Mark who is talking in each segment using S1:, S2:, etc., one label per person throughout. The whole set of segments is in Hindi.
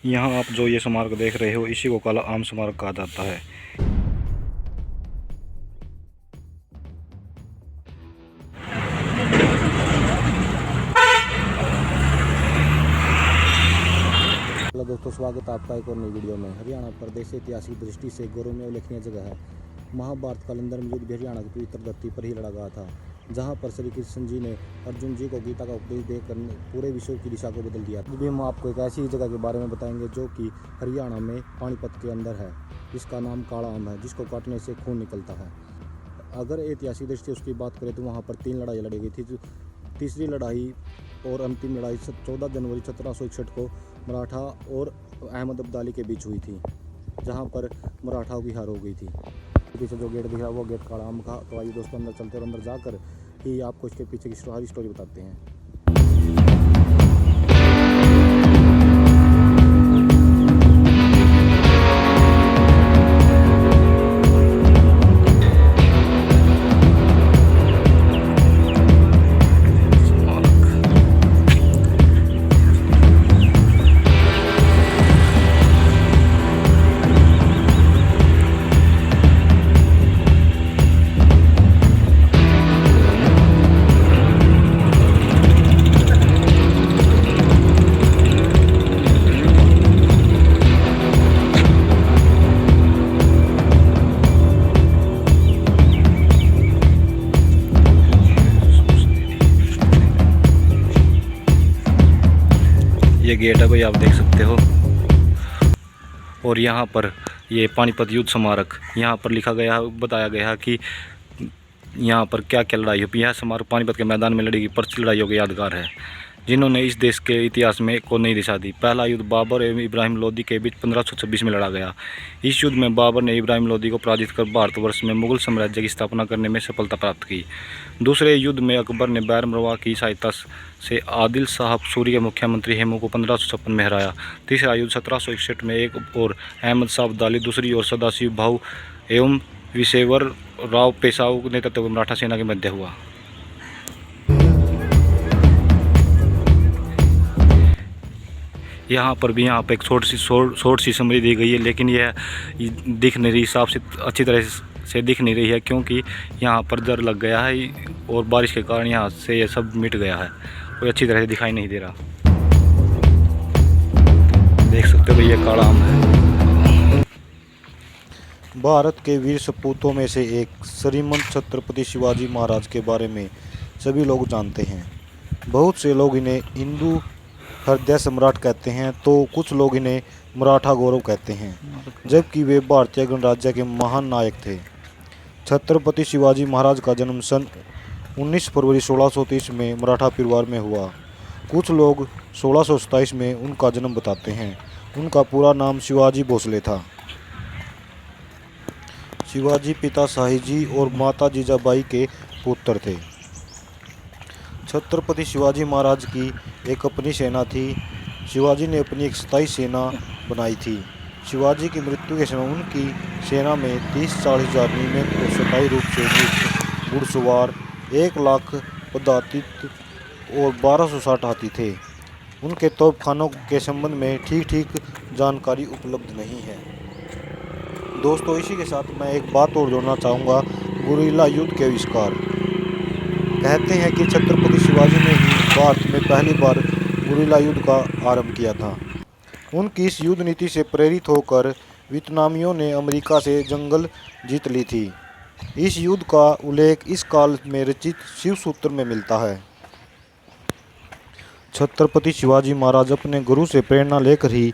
S1: यहाँ आप जो ये स्मारक देख रहे हो इसी को काला आम स्मारक कहा जाता है।
S2: हेलो दोस्तों, स्वागत है आपका एक और नई वीडियो में। हरियाणा प्रदेश ऐतिहासिक दृष्टि से गौरवमय उल्लेखनीय जगह है। महाभारत कालंदर में युद्ध भी हरियाणा की पवित्र धरती पर ही लड़ा गया था, जहां पर श्री कृष्ण जी ने अर्जुन जी को गीता का उपदेश देकर पूरे विश्व की दिशा को बदल दिया। अभी हम आपको एक ऐसी जगह के बारे में बताएंगे जो कि हरियाणा में पानीपत के अंदर है। इसका नाम काला आम है, जिसको काटने से खून निकलता है। अगर ऐतिहासिक दृष्टि से उसकी बात करें तो वहाँ पर 3 लड़ाई लड़ी गई थी। तीसरी लड़ाई और अंतिम लड़ाई 14 जनवरी 1761 को मराठा और अहमद अब्दाली के बीच हुई थी, जहां पर मराठाओं की हार हो गई थी। पीछे जो गेट दिख रहा है वो गेट काला आम का। तो आइए दोस्तों अंदर चलते और अंदर जाकर ही आपको इसके पीछे की सारी स्टोरी बताते हैं।
S1: ये गेट है भाई, आप देख सकते हो। और यहाँ पर ये पानीपत युद्ध स्मारक, यहाँ पर लिखा गया, बताया गया कि यहाँ पर क्या क्या लड़ाई हुई। यह स्मारक पानीपत के मैदान में लड़ी गई प्रचलित लड़ाइयों के यादगार है, जिन्होंने इस देश के इतिहास में को नई दिशा दी। पहला युद्ध बाबर एवं इब्राहिम लोदी के बीच 1526 में लड़ा गया। इस युद्ध में बाबर ने इब्राहिम लोदी को पराजित कर भारतवर्ष में मुगल साम्राज्य की स्थापना करने में सफलता प्राप्त की। दूसरे युद्ध में अकबर ने बैर मरवा की सहायता से आदिल साहब सूरी के मुख्यमंत्री हेमू को 1556 में हराया। तीसरा युद्ध 1761 में एक और अहमद शाह अब्दाली, दूसरी ओर सदाशिव भाऊ एवं विशेवर राव पेशाव के नेतृत्व में मराठा सेना के मध्य हुआ। यहाँ पर भी यहाँ पर एक शॉर्ट सी समरी दी गई है, लेकिन यह दिख नहीं रही, साफ से अच्छी तरह से दिख नहीं रही है, क्योंकि यहाँ पर दर लग गया है और बारिश के कारण यहाँ से यह सब मिट गया है, कोई अच्छी तरह से दिखाई नहीं दे रहा। देख सकते हो ये काला आम है।
S2: भारत के वीर सपूतों में से एक श्रीमंत छत्रपति शिवाजी महाराज के बारे में सभी लोग जानते हैं। बहुत से लोग इन्हें हिंदू हृदय सम्राट कहते हैं, तो कुछ लोग इन्हें मराठा गौरव कहते हैं, जबकि वे भारतीय गणराज्य के महान नायक थे। छत्रपति शिवाजी महाराज का जन्म सन 19 फरवरी 1630 में मराठा परिवार में हुआ। कुछ लोग 1627 में उनका जन्म बताते हैं। उनका पूरा नाम शिवाजी भोसले था। शिवाजी पिता शाहीजी और माता जीजाबाई के पुत्र थे। छत्रपति शिवाजी महाराज की एक अपनी सेना थी। शिवाजी ने अपनी एक स्थायी सेना बनाई थी। शिवाजी की मृत्यु के समय उनकी सेना में 30-40 हज़ार नियमित और स्थायी रूप से युक्त घुड़सवार, 1 लाख पदातिक और 1260 हाथी थे। उनके तोपखानों के संबंध में ठीक जानकारी उपलब्ध नहीं है। दोस्तों, इसी के साथ मैं एक बात और जोड़ना चाहूँगा, गुरिल्ला युद्ध के आविष्कार। कहते हैं कि छत्रपति शिवाजी ने ही भारत में पहली बार गुरिल्ला युद्ध का आरंभ किया था। उनकी इस युद्ध नीति से प्रेरित होकर वियतनामियों ने अमेरिका से जंगल जीत ली थी। इस युद्ध का उल्लेख इस काल में रचित शिव सूत्र में मिलता है। छत्रपति शिवाजी महाराज अपने गुरु से प्रेरणा लेकर ही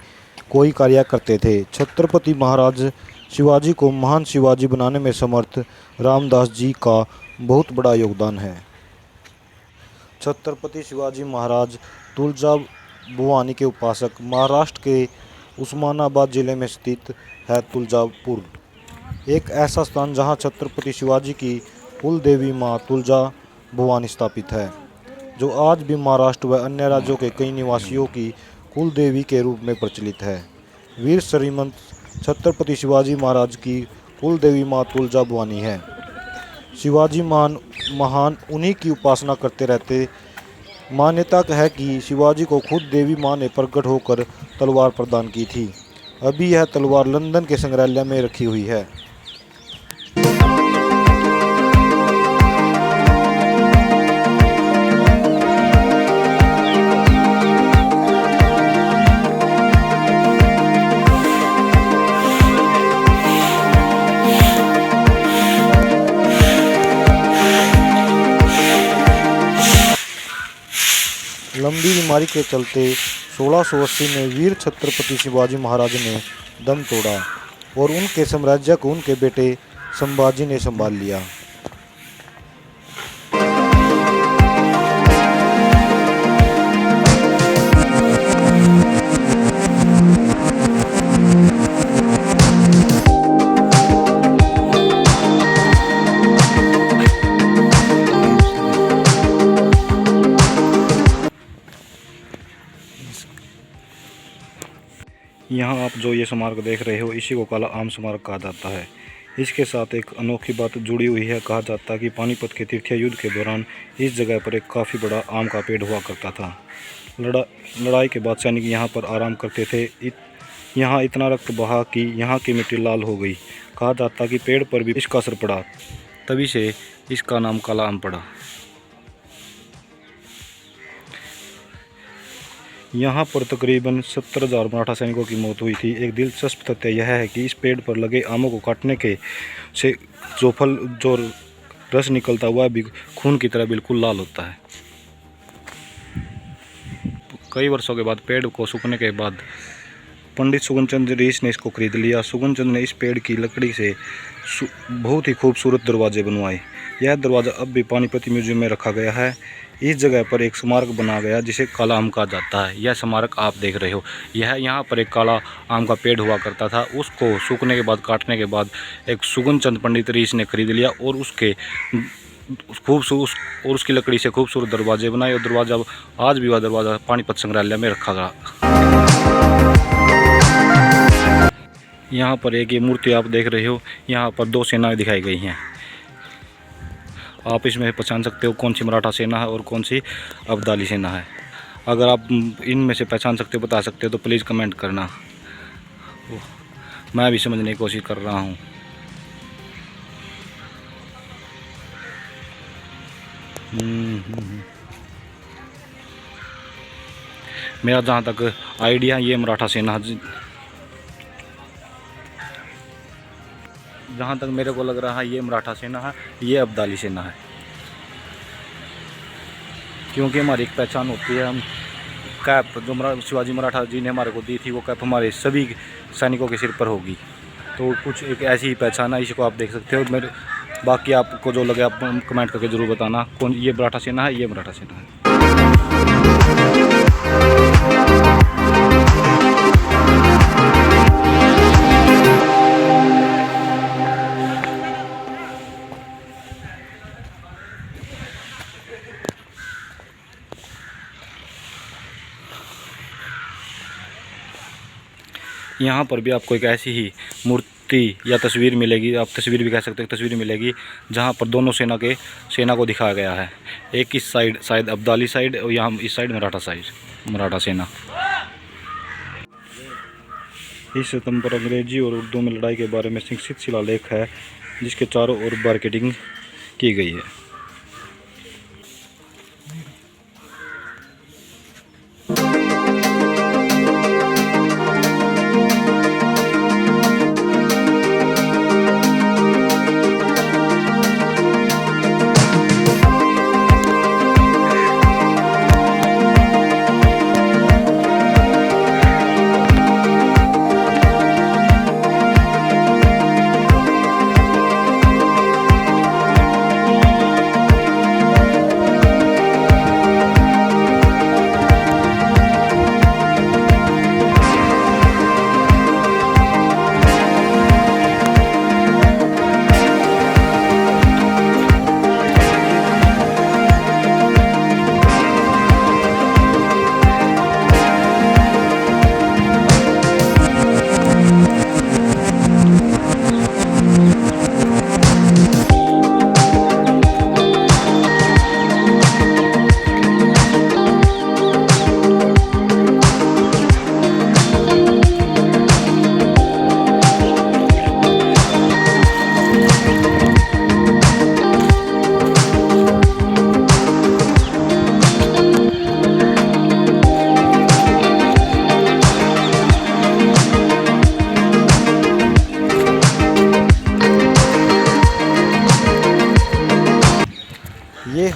S2: कोई कार्य करते थे। छत्रपति महाराज शिवाजी को महान शिवाजी बनाने में समर्थ रामदास जी का बहुत बड़ा योगदान है। छत्रपति शिवाजी महाराज तुलजा भवानी के उपासक। महाराष्ट्र के उस्मानाबाद जिले में स्थित है तुलजापुर, एक ऐसा स्थान जहां छत्रपति शिवाजी की कुल देवी मां तुलजा भवानी स्थापित है, जो आज भी महाराष्ट्र व अन्य राज्यों के कई निवासियों की कुल देवी के रूप में प्रचलित है। वीर श्रीमंत छत्रपति शिवाजी महाराज की कुल देवी मां तुलजा भवानी है। शिवाजी महान उन्हीं की उपासना करते रहते मान्यता है कि शिवाजी को खुद देवी माँ ने प्रकट होकर तलवार प्रदान की थी। अभी यह तलवार लंदन के संग्रहालय में रखी हुई है। लंबी बीमारी के चलते 1680 में वीर छत्रपति शिवाजी महाराज ने दम तोड़ा और उनके साम्राज्य को उनके बेटे संभाजी ने संभाल लिया।
S1: यहाँ आप जो ये स्मारक देख रहे हो, इसी को काला आम स्मारक कहा जाता है। इसके साथ एक अनोखी बात जुड़ी हुई है। कहा जाता है कि पानीपत के तृतीय युद्ध के दौरान इस जगह पर एक काफ़ी बड़ा आम का पेड़ हुआ करता था। लड़ाई के बाद सैनिक यहाँ पर आराम करते थे। यहाँ इतना रक्त बहा कि यहाँ की मिट्टी लाल हो गई। कहा जाता है कि पेड़ पर भी इसका असर पड़ा, तभी से इसका नाम काला आम पड़ा। यहाँ पर तकरीबन 70,000 मराठा सैनिकों की मौत हुई थी। एक दिलचस्प तथ्य यह है कि इस पेड़ पर लगे आमों को काटने के से जो रस निकलता हुआ भी खून की तरह बिल्कुल लाल होता है। कई वर्षों के बाद पेड़ को सूखने के बाद पंडित सुगनचंद रीस ने इसको खरीद लिया। सुगनचंद ने इस पेड़ की लकड़ी से बहुत ही खूबसूरत दरवाजे बनवाए। यह दरवाज़ा अब भी पानीपत म्यूजियम में रखा गया है। इस जगह पर एक स्मारक बना गया जिसे काला आम कहा जाता है। यह स्मारक आप देख रहे हो, यह यहाँ पर एक काला आम का पेड़ हुआ करता था। उसको सूखने के बाद, काटने के बाद एक सुगनचंद पंडित रीस ने खरीद लिया और उसकी लकड़ी से खूबसूरत दरवाजे बनाए। और दरवाज़ा आज भी वह दरवाज़ा पानीपत संग्रहालय में रखा गया। यहाँ पर एक ये मूर्ति आप देख रहे हो, यहाँ पर 2 सेनाएं दिखाई गई हैं। आप इसमें पहचान सकते हो कौन सी मराठा सेना है और कौन सी अब्दाली सेना है। अगर आप इनमें से पहचान सकते हो, बता सकते हो तो प्लीज़ कमेंट करना। मैं भी समझने की कोशिश कर रहा हूँ। मेरा जहाँ तक आइडिया, ये मराठा सेना, जहाँ तक मेरे को लग रहा है ये मराठा सेना है, ये अब्दाली सेना है। क्योंकि हमारी एक पहचान होती है, हम कैप जो शिवाजी मराठा जी ने हमारे को दी थी, वो कैप हमारे सभी सैनिकों के सिर पर होगी। तो कुछ एक ऐसी ही पहचान है, इसको आप देख सकते हो। मेरे बाकी आपको जो लगे आप कमेंट करके ज़रूर बताना कौन ये मराठा सेना है, ये मराठा सेना है। यहाँ पर भी आपको एक ऐसी ही मूर्ति या तस्वीर मिलेगी, आप तस्वीर भी कह सकते हो, तस्वीर मिलेगी जहाँ पर दोनों सेना को दिखाया गया है। एक इस साइड शायद अब्दाली साइड और यहाँ इस साइड मराठा सेना। इस स्तंभ पर अंग्रेजी और उर्दू में लड़ाई के बारे में संक्षिप्त शिलालेख है, जिसके चारों ओर मार्केटिंग की गई है।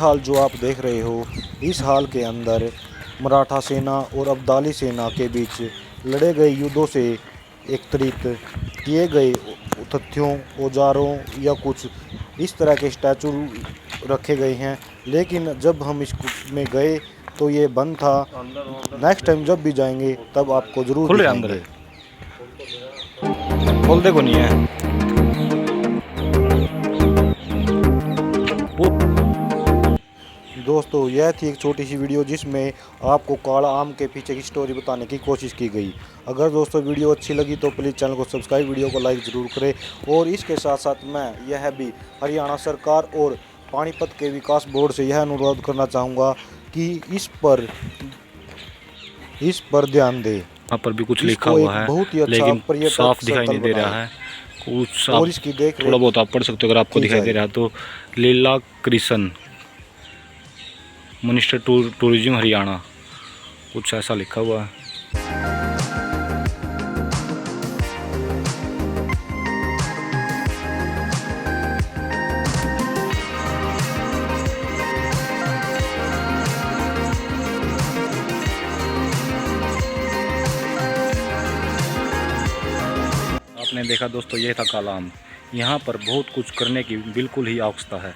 S2: हाल जो आप देख रहे हो, इस हाल के अंदर मराठा सेना और अब्दाली सेना के बीच लड़े गए युद्धों से एकत्रित किए गए तथ्यों, औजारों या कुछ इस तरह के स्टैचू रखे गए हैं। लेकिन जब हम इसमें गए तो ये बंद था। नेक्स्ट टाइम जब भी जाएंगे तब आपको जरूर
S1: खुल रहा है अंदर
S2: दिखाएंगे।
S1: खोलते को नहीं है।
S2: दोस्तों, यह थी एक छोटी सी वीडियो जिसमें आपको काला आम के पीछे की स्टोरी बताने की कोशिश की गई। अगर दोस्तों वीडियो अच्छी लगी तो प्लीज़ चैनल को सब्सक्राइब, वीडियो को लाइक ज़रूर करें। और इसके साथ साथ मैं यह भी हरियाणा सरकार और पानीपत के विकास बोर्ड से यह अनुरोध करना चाहूँगा कि इस पर ध्यान दें।
S1: यहाँ पर भी कुछ लिखा
S2: इसको
S1: हुआ
S2: एक
S1: है
S2: बहुत ही अच्छा
S1: लेकिन
S2: पर्यटक
S1: साफ दिखाई नहीं दे
S2: स्थल
S1: रहा है। कुछ
S2: और
S1: आप
S2: इसकी देख
S1: थोड़ा बहुत आप पढ़ सकते हो अगर आपको
S2: की
S1: दिखाई दे
S2: जाए।
S1: रहा है तो। लीला कृष्ण, मिनिस्टर टूरिज्म हरियाणा, कुछ ऐसा लिखा हुआ है। आपने देखा दोस्तों, यह था काला आम। यहाँ पर बहुत कुछ करने की बिल्कुल ही आवश्यकता है।